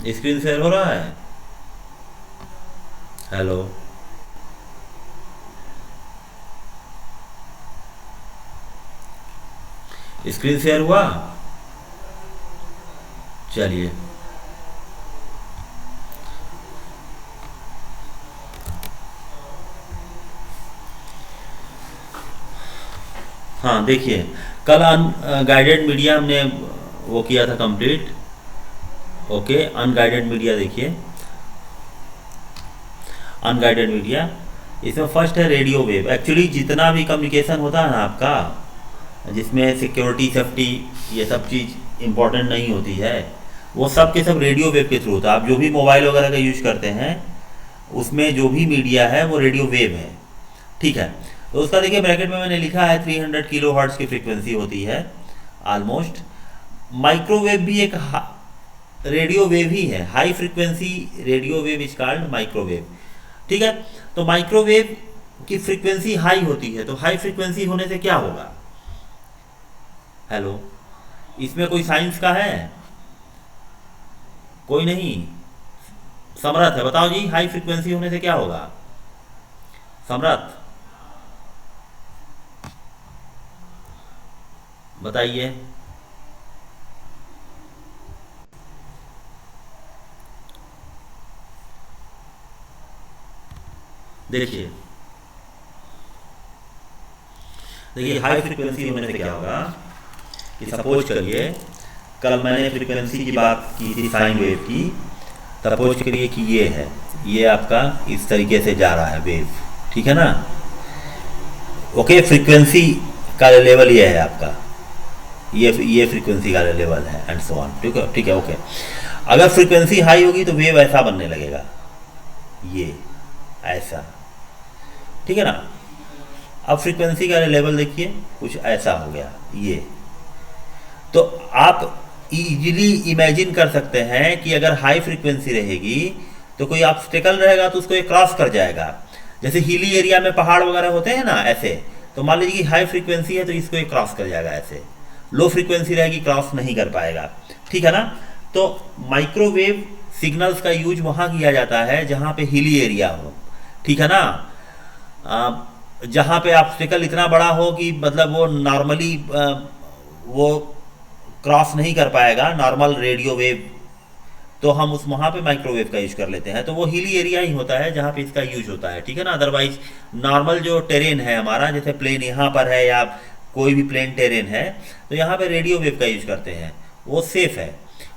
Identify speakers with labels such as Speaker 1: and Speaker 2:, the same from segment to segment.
Speaker 1: Screen share हो रहा है। हेलो। स्क्रीन शेयर हुआ। चलिए। हाँ देखिए, कल अनगाइडेड मीडिया हमने वो किया था कंप्लीट। ओके, अनगाइडेड मीडिया देखिए। अनगाइडेड मीडिया, इसमें फर्स्ट है रेडियो वेव। एक्चुअली जितना भी कम्युनिकेशन होता है ना आपका, जिसमें सिक्योरिटी सेफ्टी ये सब चीज़ इम्पोर्टेंट नहीं होती है, वो सब के सब रेडियो वेव के थ्रू होता है। आप जो भी मोबाइल वगैरह का यूज करते हैं उसमें जो भी मीडिया है वो रेडियो वेव है। ठीक है, तो उसका देखिए ब्रैकेट में मैंने लिखा है 300 किलो हर्ट्ज की फ्रीक्वेंसी होती है ऑलमोस्ट। माइक्रोवेव भी एक रेडियो वेव ही है, high frequency radio wave is called microwave. ठीक है, तो माइक्रोवेव की फ्रीक्वेंसी हाई होती है, तो हाई फ्रीक्वेंसी होने से क्या होगा? हेलो, इसमें कोई साइंस का है? कोई नहीं। समरथ है, बताओ जी, हाई फ्रीक्वेंसी होने से क्या होगा? समरथ बताइए। देखिए देखिए, हाई फ्रीक्वेंसी होने से क्या होगा कि सपोज करिए कल मैंने फ्रीक्वेंसी की बात की थी साइन वेव की। सपोज करिए कि ये है, ये आपका इस तरीके से जा रहा है वेव। ठीक है ना? ओके, फ्रीक्वेंसी का लेवल ये है आपका, ये फ्रीक्वेंसी का लेवल है एंड सो ऑन। ठीक है, ठीक है, ओके। अगर फ्रीक्वेंसी हाई होगी तो वेव ऐसा बनने लगेगा, ये ऐसा। ठीक है ना? अब फ्रीक्वेंसी का लेवल देखिए, कुछ ऐसा हो गया ये। तो आप इजीली इमेजिन कर सकते हैं कि अगर हाई फ्रीक्वेंसी रहेगी तो कोई ऑब्स्टेकल रहेगा तो उसको ये क्रॉस कर जाएगा। जैसे हिली एरिया में पहाड़ वगैरह होते हैं ना, ऐसे। तो मान लीजिए कि हाई फ्रीक्वेंसी है तो इसको ये क्रॉस कर जाएगा ऐसे। लो फ्रीक्वेंसी रहेगी, क्रॉस नहीं कर पाएगा। ठीक है ना? तो माइक्रोवेव सिग्नल्स का यूज वहाँ किया जाता है जहाँ पे हिली एरिया हो। ठीक है ना? जहाँ पे ऑब्स्टेकल इतना बड़ा हो कि मतलब वो नॉर्मली वो क्रॉस नहीं कर पाएगा नॉर्मल रेडियो वेव, तो हम उस वहाँ पे माइक्रोवेव का यूज कर लेते हैं। तो वो हिली एरिया ही होता है जहाँ पे इसका यूज होता है। ठीक है ना? अदरवाइज नॉर्मल जो टेरेन है हमारा, जैसे प्लेन यहाँ पर है या कोई भी प्लेन टेरेन है, तो यहाँ पे रेडियो वेव का यूज करते हैं, वो सेफ है।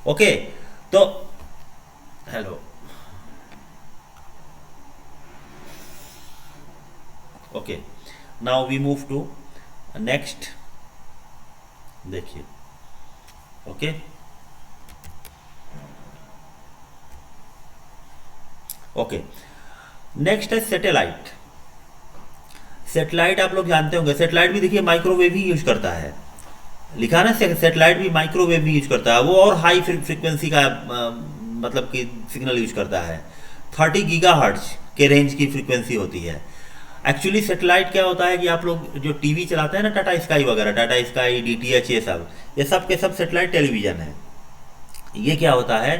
Speaker 1: ओके, तो hello. Okay, now we move to next. देखिए, ओके, ओके, नेक्स्ट है सैटेलाइट। सैटेलाइट आप लोग जानते होंगे, सैटेलाइट भी देखिए माइक्रोवेव ही यूज करता है। लिखा ना, सैटेलाइट भी माइक्रोवेव भी यूज करता है। वो और हाई फ्रीक्वेंसी का मतलब कि सिग्नल यूज करता है। 30 गीगाहर्ट्ज के रेंज की फ्रीक्वेंसी होती है। एक्चुअली सैटेलाइट क्या होता है कि आप लोग जो टीवी चलाते हैं ना, टाटा स्काई वगैरह, टाटा स्काई, डीटीएच, ये सब के सब सैटेलाइट टेलीविजन है। ये क्या होता है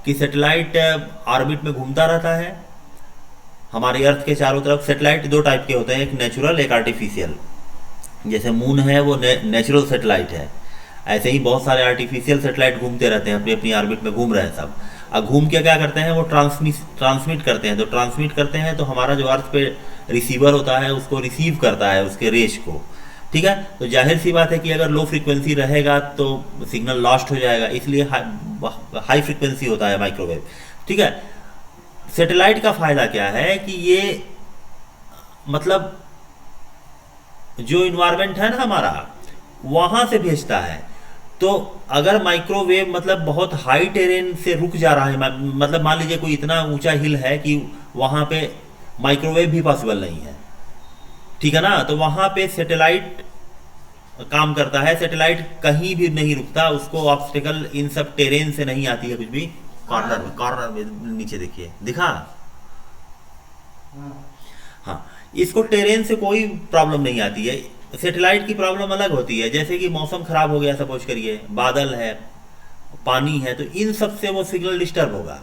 Speaker 1: कि सैटेलाइट ऑर्बिट में घूमता रहता है हमारी अर्थ के चारों तरफ। सैटेलाइट दो टाइप के होते हैं, एक नेचुरल, एक आर्टिफिशियल। जैसे मून है वो नेचुरल सैटेलाइट है, ऐसे ही बहुत सारे आर्टिफिशियल सैटेलाइट घूमते रहते हैं, अपनी अपनी ऑर्बिट में घूम रहे हैं सब। अब घूम के क्या करते हैं, वो ट्रांसमिट करते हैं। तो ट्रांसमिट करते हैं तो हमारा जो अर्थ पे रिसीवर होता है उसको रिसीव करता है उसके रेश को। ठीक है, तो जाहिर सी बात है कि अगर लो फ्रीक्वेंसी रहेगा तो सिग्नल लॉस्ट हो जाएगा, इसलिए हाई फ्रीक्वेंसी होता है माइक्रोवेव। ठीक है, सैटेलाइट का फायदा क्या है कि ये मतलब जो इन्वायरमेंट है ना हमारा, वहां से भेजता है। तो अगर माइक्रोवेव मतलब बहुत हाई टेरेन से रुक जा रहा है, मतलब मान लीजिए कोई इतना ऊंचा हिल है कि वहां पे माइक्रोवेव भी पॉसिबल नहीं है। ठीक है ना? तो वहां पे सैटेलाइट काम करता है। सैटेलाइट कहीं भी नहीं रुकता, उसको ऑब्स्टेकल इन सब टेरेन से नहीं आती है कुछ भी। कॉर्नर में नीचे देखिए, दिखा? हाँ, इसको टेरेन से कोई प्रॉब्लम नहीं आती है। सैटेलाइट की प्रॉब्लम अलग होती है, जैसे कि मौसम खराब हो गया, सपोज करिए बादल है, पानी है, तो इन सब से वो सिग्नल डिस्टर्ब होगा,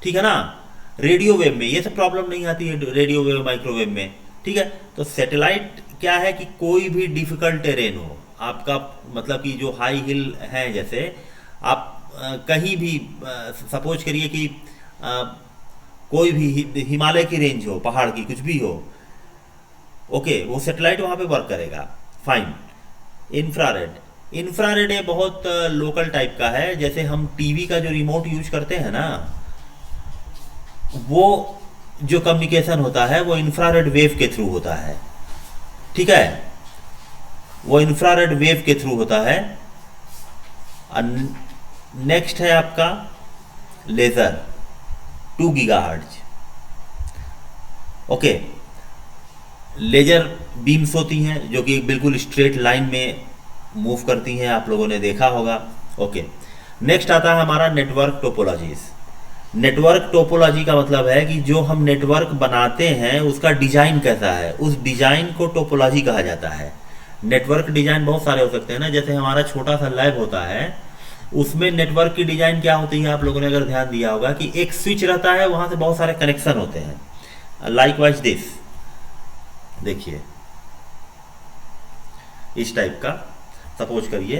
Speaker 1: ठीक है ना। रेडियो वेव में ये सब प्रॉब्लम नहीं आती है, रेडियो वेव माइक्रोवेव में, ठीक है। तो सैटेलाइट क्या है कि कोई भी डिफिकल्ट टेरेन हो आपका, मतलब कि जो हाई हिल हैं, जैसे आप कहीं भी सपोज करिए कि कोई भी हिमालय की रेंज हो, पहाड़ की कुछ भी हो, ओके, वो सैटेलाइट वहाँ पे वर्क करेगा, फाइन। इंफ्रारेड, इंफ्रारेड ये बहुत लोकल टाइप का है, जैसे हम टीवी का जो रिमोट यूज करते हैं ना, वो जो कम्युनिकेशन होता है वो इंफ्रारेड वेव के थ्रू होता है, ठीक है, वो इंफ्रारेड वेव के थ्रू होता है। नेक्स्ट है आपका laser, 2 gigahertz, okay. Laser beams होती हैं जो कि बिल्कुल स्ट्रेट लाइन में मूव करती हैं, आप लोगों ने देखा होगा, ओके। नेक्स्ट आता है हमारा नेटवर्क टोपोलॉजीज। नेटवर्क टोपोलॉजी का मतलब है कि जो हम नेटवर्क बनाते हैं उसका डिजाइन कैसा है, उस डिजाइन को टोपोलॉजी कहा जाता है। नेटवर्क डिजाइन बहुत सारे हो सकते हैं ना, जैसे हमारा छोटा सा लैब होता है, उसमें नेटवर्क की डिजाइन क्या होती है, आप लोगों ने अगर ध्यान दिया होगा कि एक स्विच रहता है, वहां से बहुत सारे कनेक्शन होते हैं, लाइकवाइज दिस, देखिए इस टाइप का। सपोज करिए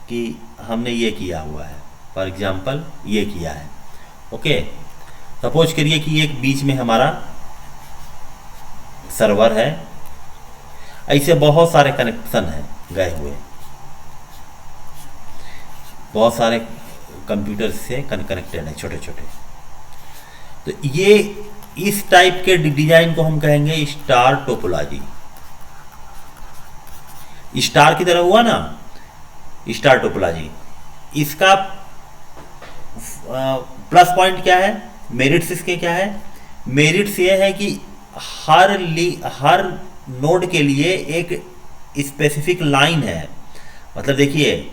Speaker 1: कि हमने ये किया हुआ है, फॉर एग्जांपल ये किया है, ओके। सपोज करिए कि एक बीच में हमारा सर्वर है, ऐसे बहुत सारे कनेक्शन हैं गए हुए, बहुत सारे कंप्यूटर से कनेक्टेड हैं छोटे छोटे। तो ये इस टाइप के डिजाइन को हम कहेंगे स्टार टोपोलॉजी। स्टार की तरह हुआ ना स्टार टोपोलॉजी। इसका प्लस पॉइंट क्या है, मेरिट्स इसके क्या है, मेरिट्स ये है कि हर नोड के लिए एक स्पेसिफिक लाइन है। मतलब देखिए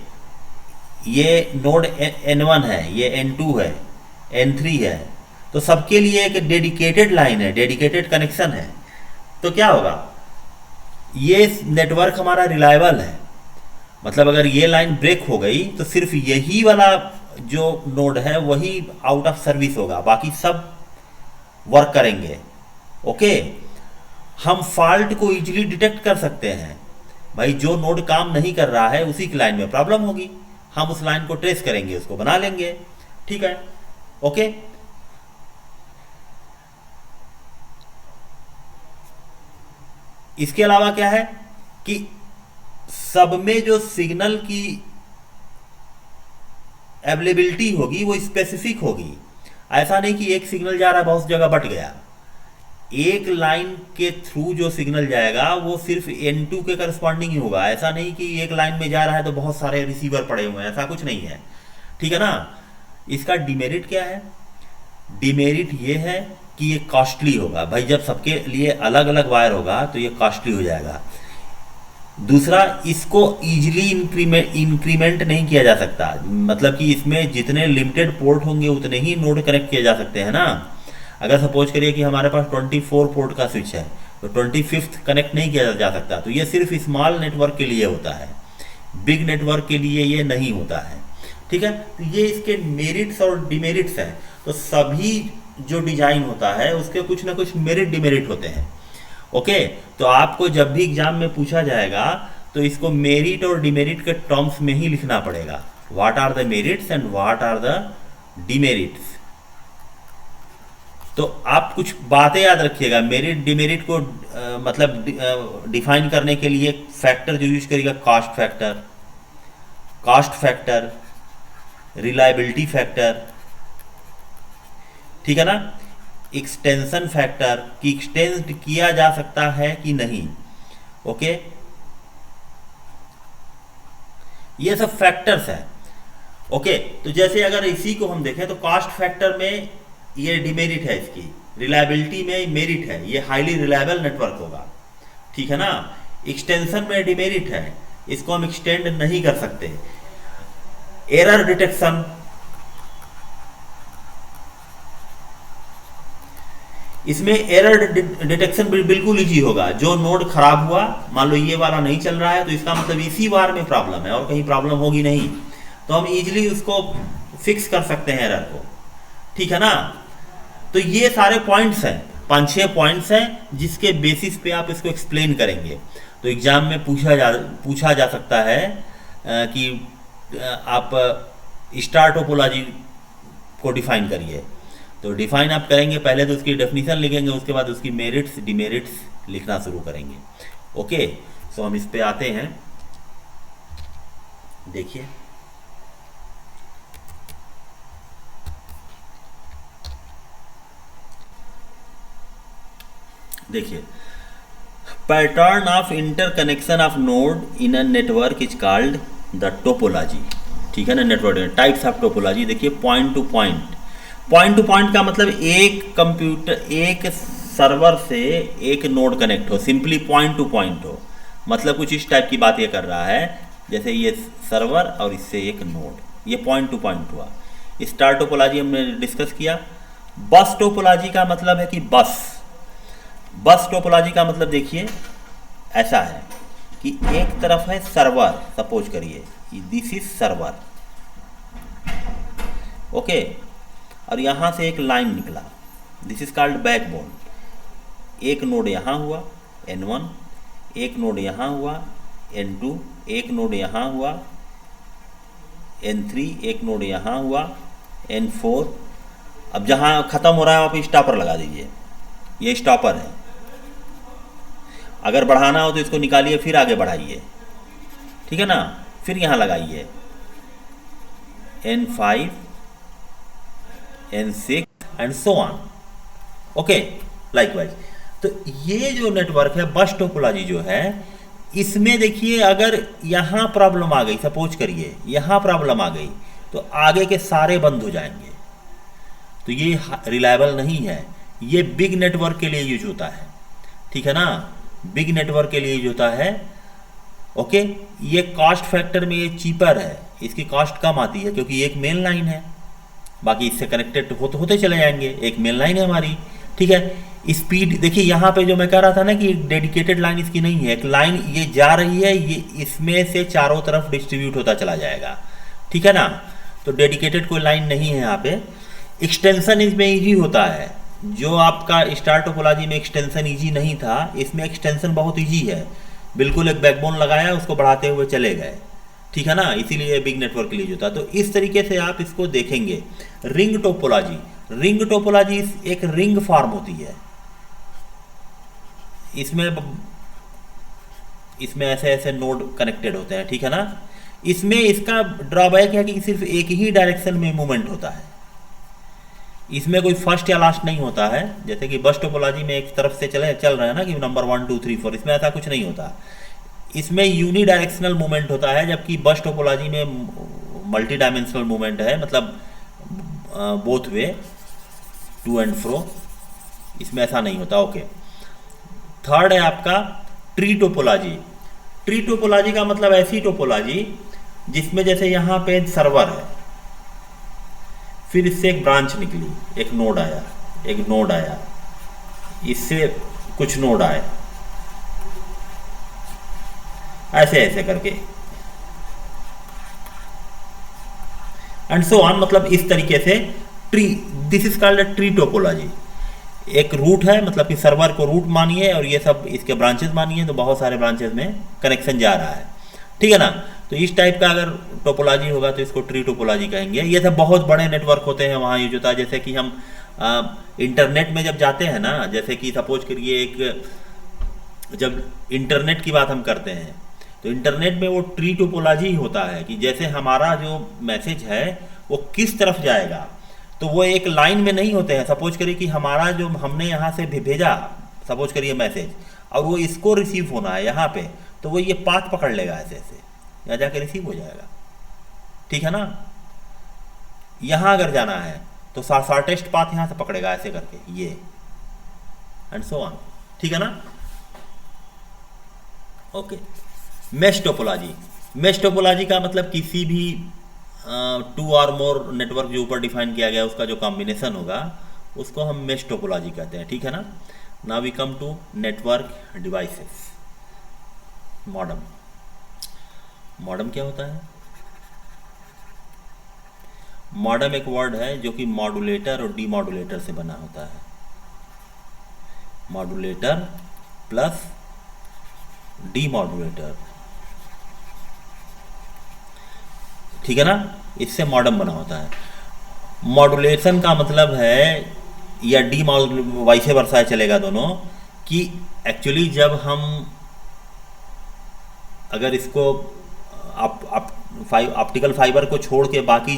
Speaker 1: ये नोड N1 है, ये N2 है, N3 है, तो सबके लिए एक डेडिकेटेड लाइन है, डेडिकेटेड कनेक्शन है। तो क्या होगा, ये नेटवर्क हमारा रिलायबल है। मतलब अगर ये लाइन ब्रेक हो गई तो सिर्फ यही वाला जो नोड है वही आउट ऑफ सर्विस होगा, बाकी सब वर्क करेंगे, ओके। हम फॉल्ट को इजीली डिटेक्ट कर सकते हैं, भाई जो नोड काम नहीं कर रहा है उसी की लाइन में प्रॉब्लम होगी, हम उस लाइन को ट्रेस करेंगे, उसको बना लेंगे, ठीक है, ओके। इसके अलावा क्या है कि सब में जो सिग्नल की अवेलेबिलिटी होगी वो स्पेसिफिक होगी। ऐसा नहीं कि एक सिग्नल जा रहा है बहुत जगह बट गया, एक लाइन के थ्रू जो सिग्नल जाएगा वो सिर्फ N2 के करस्पॉन्डिंग ही होगा। ऐसा नहीं कि एक लाइन में जा रहा है तो बहुत सारे रिसीवर पड़े हुए हैं, ऐसा कुछ नहीं है, ठीक है ना। इसका डिमेरिट क्या है, डिमेरिट ये है कि ये कॉस्टली होगा, भाई जब सबके लिए अलग अलग वायर होगा तो ये कॉस्टली हो जाएगा। दूसरा, इसको इजीली इंक्रीमेंट नहीं किया जा सकता, मतलब कि इसमें जितने लिमिटेड पोर्ट होंगे उतने ही नोड कनेक्ट किए जा सकते हैं ना। अगर सपोज करिए कि हमारे पास 24 पोर्ट का स्विच है तो 25th कनेक्ट नहीं किया जा सकता, तो ये सिर्फ स्मॉल नेटवर्क के लिए होता है, बिग नेटवर्क के लिए ये नहीं होता है, ठीक है। तो ये इसके मेरिट्स और डिमेरिट्स हैं। तो सभी जो डिजाइन होता है उसके कुछ ना कुछ मेरिट डिमेरिट होते हैं, ओके। तो आपको जब भी एग्जाम में पूछा जाएगा तो इसको मेरिट और डिमेरिट के टर्म्स में ही लिखना पड़ेगा, what are the merits and what are the demerits. तो आप कुछ बातें याद रखिएगा, मेरिट डिमेरिट को मतलब डिफाइन करने के लिए फैक्टर जो यूज करिएगा, कॉस्ट फैक्टर, रिलायबिलिटी फैक्टर, ठीक है ना, एक्सटेंशन फैक्टर कि एक्सटेंड किया जा सकता है कि नहीं, ओके। ये सब फैक्टर्स हैं, ओके। तो जैसे अगर इसी को हम देखें तो कॉस्ट फैक्टर में ये डिमेरिट है, इसकी रिलायबिलिटी में मेरिट है, ये हाईली रिलायबल नेटवर्क होगा, ठीक है ना। एक्सटेंशन में डिमेरिट है, इसको हम एक्सटेंड नहीं कर सकते। एरर डिटेक्शन, इसमें एरर डिटेक्शन बिल्कुल इजी होगा। जो नोड खराब हुआ, मान लो ये वाला नहीं चल रहा है तो इसका मतलब इसी वार में प्रॉब्लम है और कहीं प्रॉब्लम होगी नहीं, तो तो हम इजीली उसको फिक्स कर सकते हैं एरर को, ठीक है ना। तो ये सारे पॉइंट्स हैं, 5-6 पॉइंट्स हैं जिसके बेसिस पे आप इसको एक्सप्लेन करेंगे। तो एग्जाम में पूछा जा सकता है कि आप स्टार टोपोलॉजी को डिफाइन करिए। तो डिफाइन आप करेंगे, पहले तो उसकी डेफिनेशन लिखेंगे, उसके बाद उसकी मेरिट्स डिमेरिट्स लिखना शुरू करेंगे। ओके, सो हम इस पे आते हैं। देखिए pattern of interconnection of node in a network is called the topology, ठीक है ना। नेटवर्क टाइप्स ऑफ टोपोलॉजी, देखिए point two point. Point two point का मतलब एक सर्वर से एक नोड कनेक्ट हो, सिंपली पॉइंट टू पॉइंट हो, मतलब कुछ इस टाइप की बात ये कर रहा है, जैसे ये सर्वर और इससे एक नोड, ये पॉइंट टू पॉइंट हुआ। स्टार टोपोलॉजी हमने डिस्कस किया। बस टोपोलॉजी का मतलब है कि बस टोपोलॉजी का मतलब देखिए ऐसा है कि एक तरफ है सर्वर, सपोज करिए दिस इज सर्वर, ओके, और यहां से एक लाइन निकला, दिस इज कॉल्ड बैकबोन। एक नोड यहां हुआ N1, एक नोड यहां हुआ N2, एक नोड यहां हुआ N3, एक नोड यहां हुआ N4। अब जहां खत्म हो रहा है वहां पे स्टॉपर लगा दीजिए, ये स्टॉपर है। अगर बढ़ाना हो तो इसको निकालिए, फिर आगे बढ़ाइए, ठीक है ना, फिर यहां लगाइए N5, N6 and so on, okay, likewise. तो ये जो नेटवर्क है बस टोपोलॉजी जो है, इसमें देखिए अगर यहां प्रॉब्लम आ गई, सपोज करिए यहां प्रॉब्लम आ गई, तो आगे के सारे बंद हो जाएंगे। तो ये रिलायबल नहीं है। ये बिग नेटवर्क के लिए यूज होता है, ठीक है ना, बिग नेटवर्क के लिए यूज होता है। ओके, ये कॉस्ट फैक्टर में ये चीपर है, इसकी कॉस्ट कम आती है क्योंकि एक मेन लाइन है, बाकी इससे कनेक्टेड होते चले जाएंगे, एक मेन लाइन है हमारी, ठीक है। स्पीड देखिए यहाँ पे जो मैं कह रहा था ना कि एक डेडिकेटेड लाइन इसकी नहीं है, एक लाइन ये जा रही है, ये इसमें से चारों तरफ डिस्ट्रीब्यूट होता चला जाएगा, ठीक है ना। तो डेडिकेटेड कोई लाइन नहीं है यहाँ पे। एक्सटेंशन इसमें ईजी होता है, जो आपका स्टार टोपोलॉजी में एक्सटेंशन ईजी नहीं था, इसमें एक्सटेंशन बहुत ईजी है। बिल्कुल एक बैकबोन लगाया, उसको बढ़ाते हुए चले गए, ठीक है ना, इसीलिए बिग नेटवर्क के लिए होता है। तो इस तरीके से आप इसको देखेंगे। रिंग टोपोलॉजी एक रिंग फॉर्म होती है, इसमें ऐसे ऐसे नोड कनेक्टेड होते हैं, ठीक है ना। इसमें इसका ड्रॉबैक है कि सिर्फ एक ही डायरेक्शन में मूवमेंट होता है, इसमें कोई फर्स्ट या लास्ट नहीं होता है। जैसे कि बस टोपोलॉजी में एक तरफ से चल रहे हैं ना कि नंबर 1 2 3 4, इसमें ऐसा कुछ नहीं होता। इसमें यूनी डायरेक्शनल मूवमेंट होता है, जबकि बस टोपोलॉजी में मल्टी डायमेंशनल मूवमेंट है, मतलब both way, to and fro. इसमें ऐसा नहीं होता, ओके। थर्ड है आपका ट्री टोपोलॉजी का मतलब ऐसी टोपोलॉजी जिसमें जैसे यहाँ पे सर्वर है, फिर इससे एक ब्रांच निकली, एक नोड आया, इससे कुछ नोड आए, ऐसे ऐसे करके एंड सो ऑन, मतलब इस तरीके से tree, this is called tree topology. एक रूट है, मतलब कि सर्वर को रूट मानिए और ये सब इसके ब्रांचेस मानिए, तो बहुत सारे ब्रांचेस में कनेक्शन जा रहा है, ठीक है ना। तो इस टाइप का अगर टोपोलॉजी होगा तो इसको ट्री टोपोलॉजी कहेंगे। ये सब बहुत बड़े नेटवर्क होते हैं, वहाँ यूज होता है। जैसे कि हम इंटरनेट में जब जाते हैं ना, जैसे कि सपोज करिए जब इंटरनेट की बात हम करते हैं, तो इंटरनेट में वो ट्री टोपोलॉजी होता है कि जैसे हमारा जो मैसेज है वो किस तरफ जाएगा, तो वो एक लाइन में नहीं होते हैं। सपोज करिए कि हमारा जो हमने यहाँ से भेजा, सपोज करिए मैसेज, और वो इसको रिसीव होना है यहाँ पे, तो वो ये पाथ पकड़ लेगा, ऐसे ऐसे यहाँ जाके रिसीव हो जाएगा, ठीक है ना। यहाँ अगर जाना है तो शॉर्टेस्ट पाथ यहाँ से पकड़ेगा, ऐसे करके ये एंड सो ऑन, ठीक है ना, ओके। मेश टोपोलॉजी का मतलब किसी भी 2 और मोर नेटवर्क जो ऊपर डिफाइन किया गया उसका जो कॉम्बिनेशन होगा उसको हम मेश टोपोलॉजी कहते हैं, ठीक है ना। Now we come to network devices. Modem क्या होता है? मॉडेम एक वर्ड है जो कि मॉड्यूलेटर और डीमॉड्यूलेटर से बना होता है। मॉड्यूलेटर प्लस डीमॉड्यूलेटर, ठीक है ना, इससे मॉडेम बना होता है। मॉड्यूलेशन का मतलब है, या डी वैसे वर्षा चलेगा दोनों, कि एक्चुअली जब हम अगर इसको ऑप्टिकल फाइबर को छोड़ के बाकी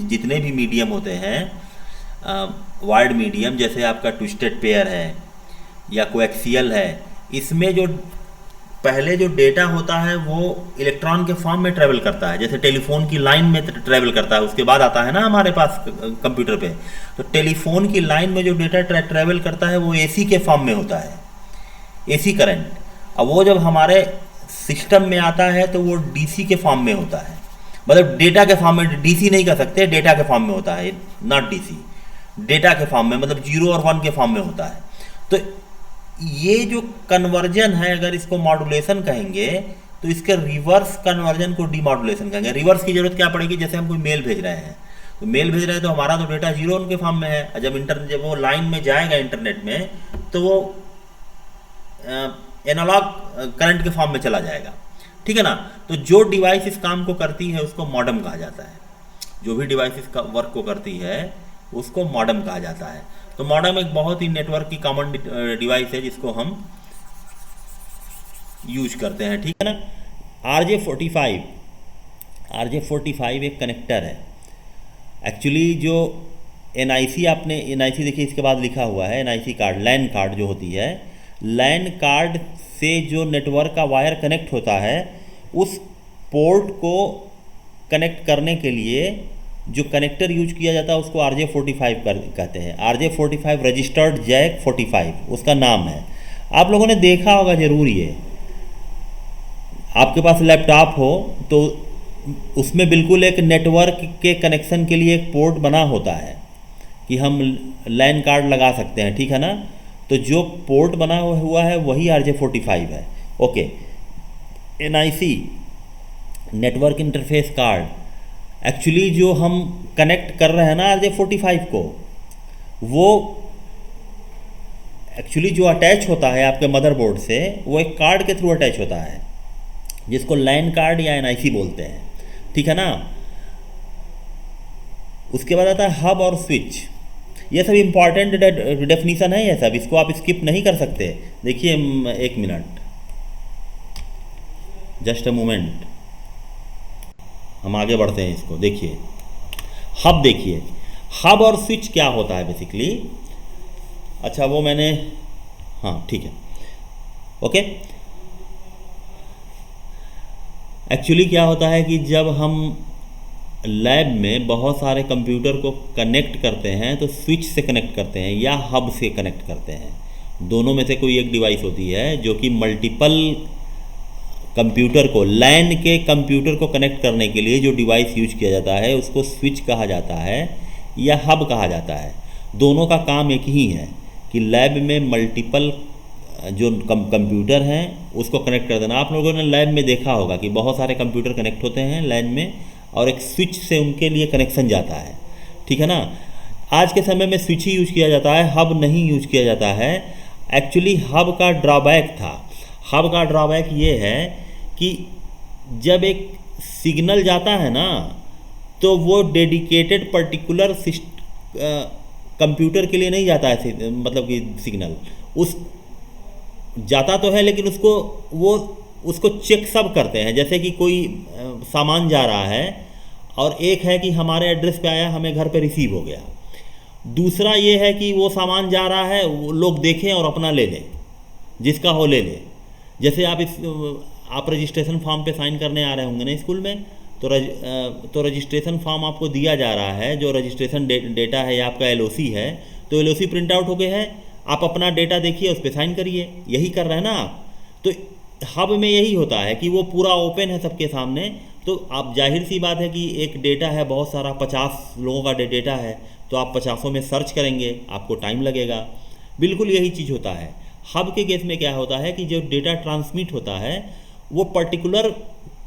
Speaker 1: जितने भी मीडियम होते हैं, वायर्ड मीडियम, जैसे आपका ट्विस्टेड पेयर है या कोएक्सियल है, इसमें जो पहले जो डेटा होता है वो इलेक्ट्रॉन के फॉर्म में ट्रेवल करता है, जैसे टेलीफोन की लाइन में ट्रेवल करता है, उसके बाद आता है ना हमारे पास कंप्यूटर पे। तो टेलीफोन की लाइन में जो डेटा ट्रेवल करता है वो एसी के फॉर्म में होता है, एसी करंट। अब वो जब हमारे सिस्टम में आता है तो वो डीसी के फॉर्म में होता है, मतलब डेटा के फॉर्म में, डीसी नहीं कह सकते, डेटा के फॉर्म में होता है, नॉट डीसी, डेटा के फॉर्म में, मतलब 0 और 1 के फॉर्म में होता है। तो ये जो कन्वर्जन है, अगर इसको मॉड्यूलेशन कहेंगे तो इसके रिवर्स कन्वर्जन को डीमॉड्यूलेशन कहेंगे। रिवर्स की जरूरत क्या पड़ेगी, जैसे हम कोई मेल भेज रहे हैं, तो मेल भेज रहे हैं तो हमारा तो डेटा 0 उनके फॉर्म में है, जब वो लाइन में जाएगा इंटरनेट में तो वो एनालॉग करंट के फॉर्म में चला जाएगा, ठीक है ना। तो जो डिवाइस इस काम को करती है उसको मॉडेम कहा जाता है, जो भी डिवाइस इस वर्क को करती है उसको मॉडेम कहा जाता है। तो मॉडेम एक बहुत ही नेटवर्क की कॉमन डिवाइस है जिसको हम यूज करते हैं, ठीक है ना। RJ45 एक कनेक्टर है। एक्चुअली जो NIC, आपने NIC देखिए, इसके बाद लिखा हुआ है NIC कार्ड, लैन कार्ड जो होती है, लैन कार्ड से जो नेटवर्क का वायर कनेक्ट होता है, उस पोर्ट को कनेक्ट करने के लिए जो कनेक्टर यूज किया जाता है उसको RJ45 कहते हैं। RJ45 रजिस्टर्ड जैक 45 उसका नाम है। आप लोगों ने देखा होगा जरूर, ये आपके पास लैपटॉप हो तो उसमें बिल्कुल एक नेटवर्क के कनेक्शन के लिए एक पोर्ट बना होता है कि हम लैन कार्ड लगा सकते हैं, ठीक है ना। तो जो पोर्ट बना हुआ है वही RJ45 है। Okay, NIC network interface card, actually जो हम कनेक्ट कर रहे हैं ना RJ45 को, वो एक्चुअली जो अटैच होता है आपके मदरबोर्ड से, वो एक कार्ड के थ्रू अटैच होता है जिसको लैन कार्ड या NIC बोलते हैं, ठीक है ना। उसके बाद आता है हब और स्विच। ये सब इम्पॉर्टेंट डेफिनीशन है, ये सब, इसको आप स्किप नहीं कर सकते। देखिए, एक मिनट, जस्ट अ मोमेंट, हम आगे बढ़ते हैं इसको। देखिए हब, देखिए हब और स्विच क्या होता है बेसिकली। अच्छा, वो मैंने, हाँ ठीक है, ओके। एक्चुअली क्या होता है कि जब हम लैब में बहुत सारे कंप्यूटर को कनेक्ट करते हैं तो स्विच से कनेक्ट करते हैं या हब से कनेक्ट करते हैं। दोनों में से कोई एक डिवाइस होती है जो कि मल्टीपल कंप्यूटर को, लैन के कंप्यूटर को कनेक्ट करने के लिए जो डिवाइस यूज किया जाता है उसको स्विच कहा जाता है या हब कहा जाता है। दोनों का काम एक ही है कि लैब में मल्टीपल जो कंप्यूटर हैं उसको कनेक्ट कर देना। आप लोगों ने लैब में देखा होगा कि बहुत सारे कंप्यूटर कनेक्ट होते हैं लैन में और एक स्विच से उनके लिए कनेक्शन जाता है, ठीक है ना। आज के समय में स्विच ही यूज किया जाता है, हब नहीं यूज किया जाता है। एक्चुअली हब का ड्रॉबैक था, हब का ड्रॉबैक ये है कि जब एक सिग्नल जाता है ना तो वो डेडिकेटेड पर्टिकुलर कंप्यूटर के लिए नहीं जाता है, मतलब कि सिग्नल उस जाता तो है लेकिन उसको चेक सब करते हैं। जैसे कि कोई सामान जा रहा है और एक है कि हमारे एड्रेस पे आया, हमें घर पे रिसीव हो गया। दूसरा ये है कि वो सामान जा रहा है, वो लोग देखें और अपना ले लें, जिसका हो ले ले। जैसे आप रजिस्ट्रेशन फॉर्म पे साइन करने आ रहे होंगे ना स्कूल में, तो रजिस्ट्रेशन फॉर्म आपको दिया जा रहा है, जो रजिस्ट्रेशन डेटा है या आपका LOC है, तो LOC प्रिंट आउट हो गया है, आप अपना डेटा देखिए, उस पर साइन करिए, यही कर रहे हैं ना आप। तो हब में यही होता है कि वो पूरा ओपन है सबके सामने। तो आप, जाहिर सी बात है कि एक डेटा है बहुत सारा, 50 लोगों का डेटा है, तो आप 50 में सर्च करेंगे, आपको टाइम लगेगा। बिल्कुल यही चीज़ होता है। हब के केस में क्या होता है कि जो डेटा ट्रांसमिट होता है वो पर्टिकुलर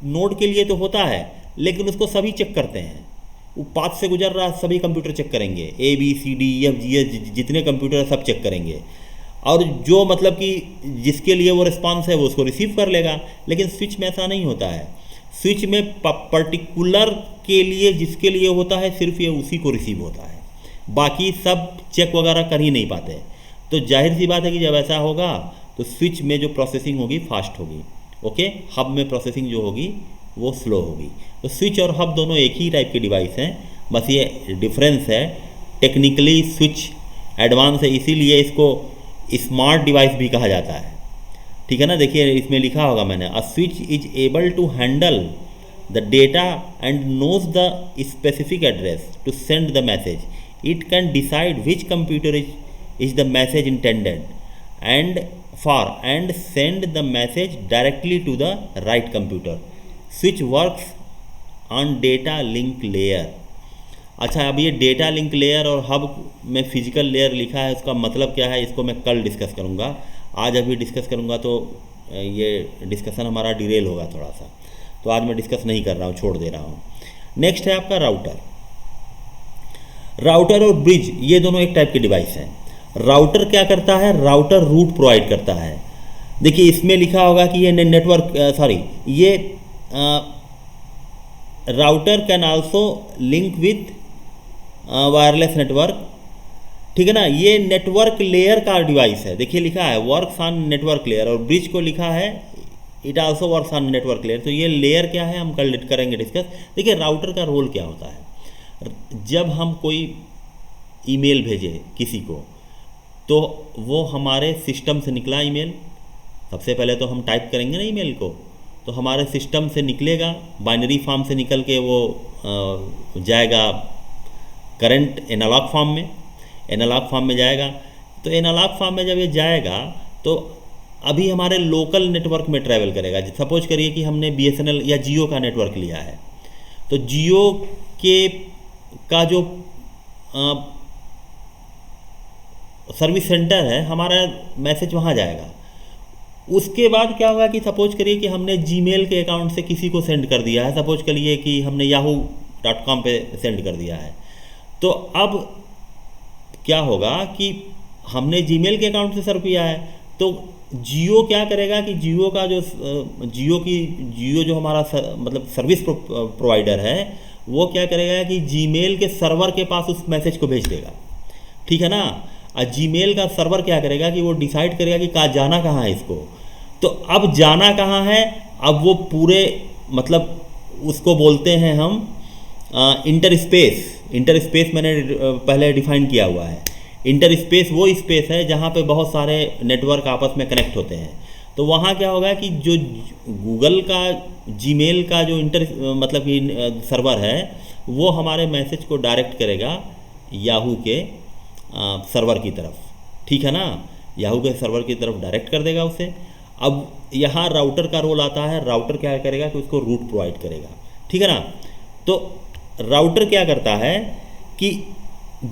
Speaker 1: नोड के लिए तो होता है, लेकिन उसको सभी चेक करते हैं वो पाथ से गुजर रहा है, सभी कंप्यूटर चेक करेंगे, ABCDEFGH जितने कंप्यूटर है सब चेक करेंगे, और जो मतलब कि जिसके लिए वो रिस्पांस है वो उसको रिसीव कर लेगा। लेकिन स्विच में ऐसा नहीं होता है। स्विच में पर्टिकुलर के लिए जिसके लिए होता है सिर्फ ये उसी को रिसीव होता है, बाकी सब चेक वगैरह कर ही नहीं पाते। तो जाहिर सी बात है कि जब ऐसा होगा तो स्विच में जो प्रोसेसिंग होगी फास्ट होगी, ओके। हब में प्रोसेसिंग जो होगी वो स्लो होगी। तो स्विच और हब दोनों एक ही टाइप के डिवाइस हैं, बस ये डिफरेंस है। टेक्निकली स्विच एडवांस है, इसीलिए इसको स्मार्ट डिवाइस भी कहा जाता है, ठीक है ना। देखिए इसमें लिखा होगा मैंने, a switch is able to handle the data and knows the specific address to send the message. It can decide which computer is the message intended and for and send the message directly to the right computer. Switch works on data link layer. अच्छा, अब ये data link layer और hub में physical layer लिखा है, उसका मतलब क्या है इसको मैं कल डिस्कस करूँगा। आज अभी डिस्कस करूँगा तो ये डिस्कशन हमारा डिरेल होगा थोड़ा सा, तो आज मैं डिस्कस नहीं कर रहा हूँ, छोड़ दे रहा हूँ। नेक्स्ट है आपका राउटर। राउटर और ब्रिज ये दोनों एक टाइप के डिवाइस हैं। राउटर क्या करता है, राउटर रूट प्रोवाइड करता है। देखिए इसमें लिखा होगा कि ये नेटवर्क ये router can also link with wireless network, ठीक है ना। ये नेटवर्क लेयर का डिवाइस है। देखिए लिखा है वर्क्स ऑन नेटवर्क लेयर, और ब्रिज को लिखा है it also works on network layer. तो ये लेयर क्या है हम कल करेंगे डिस्कस। देखिए राउटर का रोल क्या होता है, जब हम कोई ईमेल भेजे किसी को तो वो हमारे सिस्टम से निकला ईमेल, सबसे पहले तो हम टाइप करेंगे ना ईमेल को, तो हमारे सिस्टम से निकलेगा, बाइनरी फॉर्म से निकल के वो जाएगा करंट एनालॉग फॉर्म में, एनालॉग फॉर्म में जाएगा। तो एनालॉग फॉर्म में जब ये जाएगा तो अभी हमारे लोकल नेटवर्क में ट्रैवल करेगा। सपोज करिए कि हमने BSNL या जियो का नेटवर्क लिया है, तो जियो के का जो सर्विस सेंटर है हमारा मैसेज वहाँ जाएगा। उसके बाद क्या होगा कि सपोज करिए कि हमने जीमेल के अकाउंट से किसी को सेंड कर दिया है, सपोज करिए कि हमने yahoo.com पे सेंड कर दिया है। तो अब क्या होगा कि हमने जीमेल के अकाउंट से सर्व किया है, तो जियो क्या करेगा कि जियो का जो जियो जो हमारा मतलब सर्विस प्रोवाइडर है वो क्या करेगा कि जीमेल के सर्वर के पास उस मैसेज को भेज देगा, ठीक है ना। और जीमेल का सर्वर क्या करेगा कि वो डिसाइड करेगा कि कहाँ जाना कहाँ है इसको। तो अब जाना कहाँ है, अब वो पूरे मतलब उसको बोलते हैं हम इंटरस्पेस मैंने पहले डिफाइन किया हुआ है। इंटरस्पेस वो स्पेस है जहाँ पे बहुत सारे नेटवर्क आपस में कनेक्ट होते हैं। तो वहाँ क्या होगा कि जो गूगल का जीमेल का जो मतलब कि सर्वर है वो हमारे मैसेज को डायरेक्ट करेगा याहू के सर्वर की तरफ, ठीक है ना। याहू के सर्वर की तरफ डायरेक्ट कर देगा उसे। अब यहाँ राउटर का रोल आता है। राउटर क्या करेगा कि उसको रूट प्रोवाइड करेगा, ठीक है ना। तो राउटर क्या करता है कि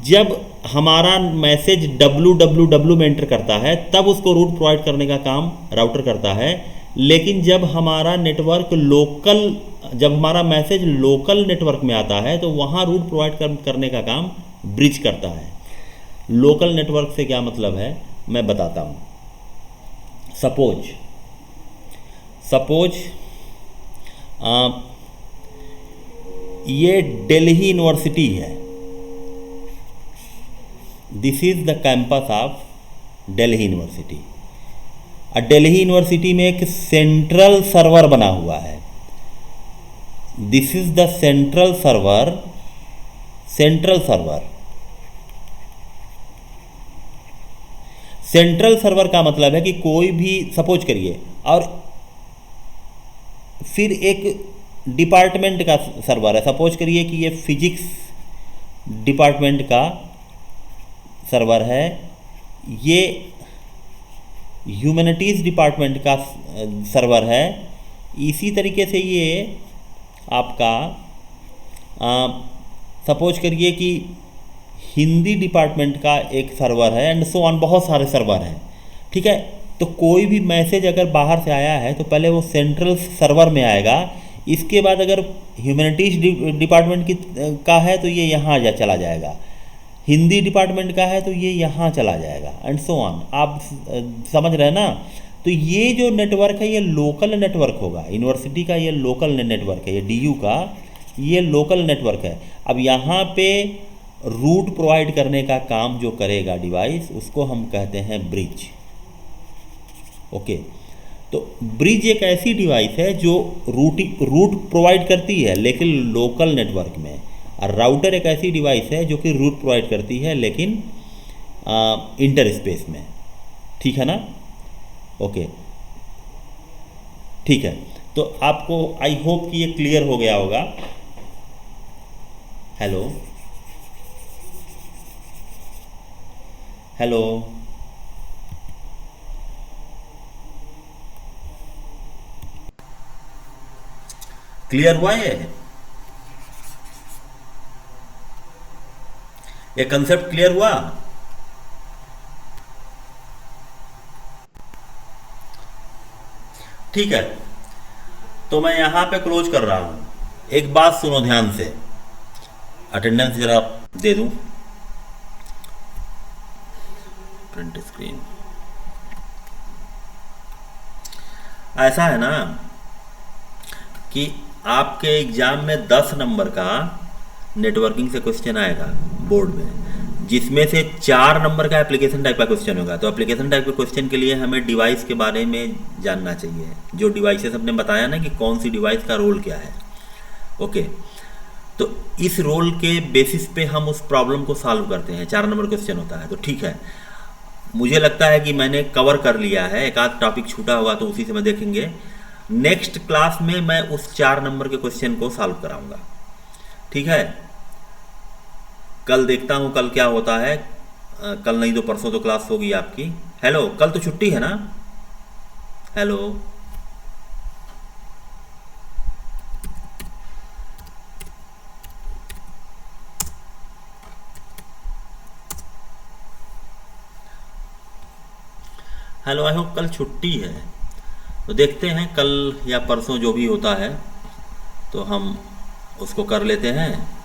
Speaker 1: जब हमारा मैसेज www में एंटर करता है तब उसको रूट प्रोवाइड करने का काम राउटर करता है। लेकिन जब हमारा मैसेज लोकल नेटवर्क में आता है तो वहाँ रूट प्रोवाइड करने का काम ब्रिज करता है। लोकल नेटवर्क से क्या मतलब है मैं बताता हूँ। सपोज ये दिल्ली यूनिवर्सिटी है। This is the campus of Delhi university. और दिल्ली यूनिवर्सिटी में एक सेंट्रल सर्वर बना हुआ है। This is the central server. Central server का मतलब है कि कोई भी सपोज करिए, और फिर एक डिपार्टमेंट का सर्वर है। सपोज करिए कि ये फिजिक्स डिपार्टमेंट का सर्वर है, ये ह्यूमैनिटीज़ डिपार्टमेंट का सर्वर है। इसी तरीके से ये आपका सपोज करिए कि हिंदी डिपार्टमेंट का एक सर्वर है, एंड सो ऑन, बहुत सारे सर्वर हैं, ठीक है। तो कोई भी मैसेज अगर बाहर से आया है तो पहले वो सेंट्रल सर्वर में आएगा। इसके बाद अगर ह्यूमैनिटीज़ डिपार्टमेंट की का है तो ये यहाँ चला जाएगा, हिंदी डिपार्टमेंट का है तो ये यहाँ चला जाएगा, एंड सो ऑन। आप समझ रहे हैं ना। तो ये जो नेटवर्क है ये लोकल नेटवर्क होगा, यूनिवर्सिटी का ये लोकल नेटवर्क है, ये डीयू का ये लोकल नेटवर्क है। अब यहाँ पे रूट प्रोवाइड करने का काम जो करेगा डिवाइस, उसको हम कहते हैं ब्रिज। ओके, तो ब्रिज एक ऐसी डिवाइस है जो रूट प्रोवाइड करती है लेकिन लोकल नेटवर्क में, और राउटर एक ऐसी डिवाइस है जो कि रूट प्रोवाइड करती है लेकिन इंटर स्पेस में। ठीक है ना। ओके, ठीक है। तो आपको आई होप कि ये क्लियर हो गया होगा। हेलो हेलो, क्लियर हुआ ये कंसेप्ट क्लियर हुआ? ठीक है, तो मैं यहां पे क्लोज कर रहा हूं। एक बात सुनो ध्यान से, अटेंडेंस जरा दे दूं, प्रिंट स्क्रीन। ऐसा है ना कि आपके एग्जाम में 10 नंबर का नेटवर्किंग से क्वेश्चन आएगा बोर्ड में, जिसमें से 4 नंबर का एप्लीकेशन टाइप का क्वेश्चन होगा। तो एप्लीकेशन टाइप के क्वेश्चन के लिए हमें डिवाइस के बारे में जानना चाहिए, जो डिवाइसेस हमने बताया ना कि कौन सी डिवाइस का रोल क्या है। ओके, तो इस रोल के बेसिस पे हम उस प्रॉब्लम को सॉल्व करते हैं। 4 नंबर क्वेश्चन होता है। तो ठीक है, मुझे लगता है कि मैंने कवर कर लिया है। एक आध टॉपिक छूटा होगा तो उसी से मैं देखेंगे। नेक्स्ट क्लास में मैं उस 4 नंबर के क्वेश्चन को सॉल्व कराऊंगा। ठीक है, कल देखता हूं कल क्या होता है। कल नहीं तो परसों तो क्लास होगी आपकी। हेलो, कल तो छुट्टी है ना? हेलो, हेलो, आई होप कल छुट्टी है। तो देखते हैं कल या परसों जो भी होता है तो हम उसको कर लेते हैं।